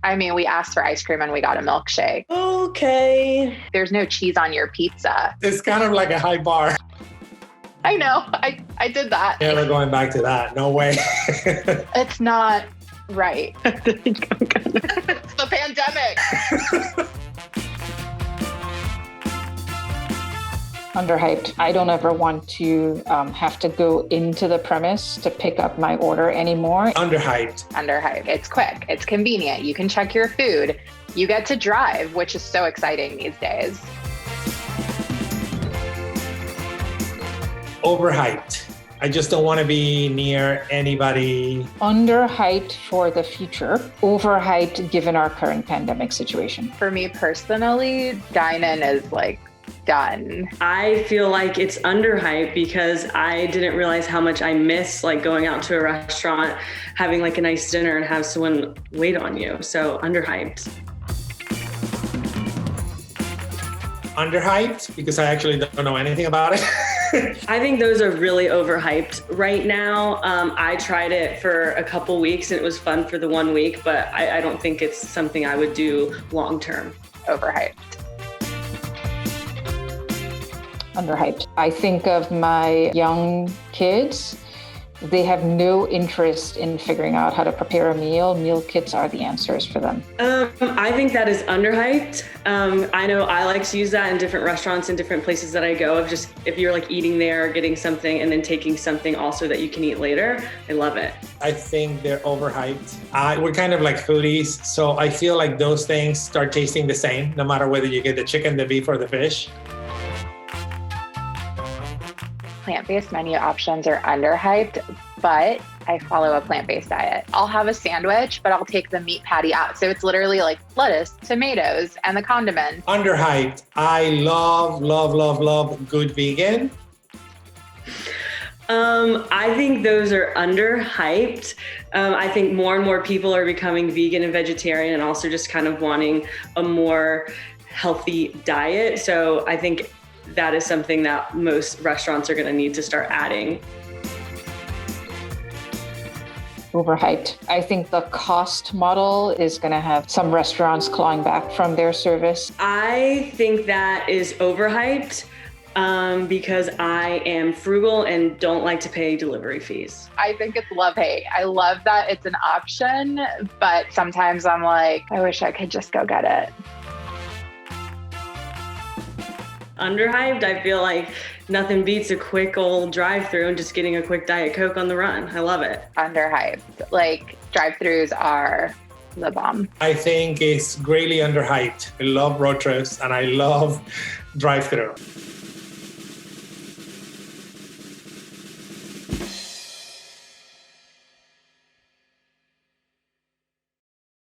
I mean, we asked for ice cream and we got a milkshake. Okay. There's no cheese on your pizza. It's kind of like a high bar. I know. I did that. Never going back to that. No way. It's not right. I think I'm gonna. It's the pandemic. Underhyped. I don't ever want to have to go into the premise to pick up my order anymore. Underhyped. Underhyped. It's quick. It's convenient. You can check your food. You get to drive, which is so exciting these days. Overhyped. I just don't want to be near anybody. Underhyped for the future. Overhyped given our current pandemic situation. For me personally, dine-in is like done. I feel like it's underhyped because I didn't realize how much I miss like going out to a restaurant, having like a nice dinner and have someone wait on you. So underhyped. Underhyped because I actually don't know anything about it. I think those are really overhyped right now. I tried it for a couple weeks and it was fun for the 1 week, but I don't think it's something I would do long term. Overhyped. Underhyped. I think of my young kids. They have no interest in figuring out how to prepare a meal. Meal kits are the answers for them. I think that is underhyped. I know I like to use that in different restaurants and different places that I go. If you're like eating there, getting something and then taking something also that you can eat later, I love it. I think they're overhyped. We're kind of like foodies, so I feel like those things start tasting the same, no matter whether you get the chicken, the beef, or the fish. Plant-based menu options are underhyped, but I follow a plant-based diet. I'll have a sandwich, but I'll take the meat patty out. So it's literally like lettuce, tomatoes, and the condiments. Underhyped. I love good vegan. I think those are underhyped. I think more and more people are becoming vegan and vegetarian and also just kind of wanting a more healthy diet. So I think that is something that most restaurants are going to need to start adding. Overhyped. I think the cost model is going to have some restaurants clawing back from their service. I think that is overhyped because I am frugal and don't like to pay delivery fees. I think it's love-hate. I love that it's an option, but sometimes I'm like, I wish I could just go get it. Underhyped, I feel like nothing beats a quick old drive-thru and just getting a quick Diet Coke on the run. I love it. Underhyped. Like drive-thrus are the bomb. I think it's greatly underhyped. I love road trips and I love drive-thru.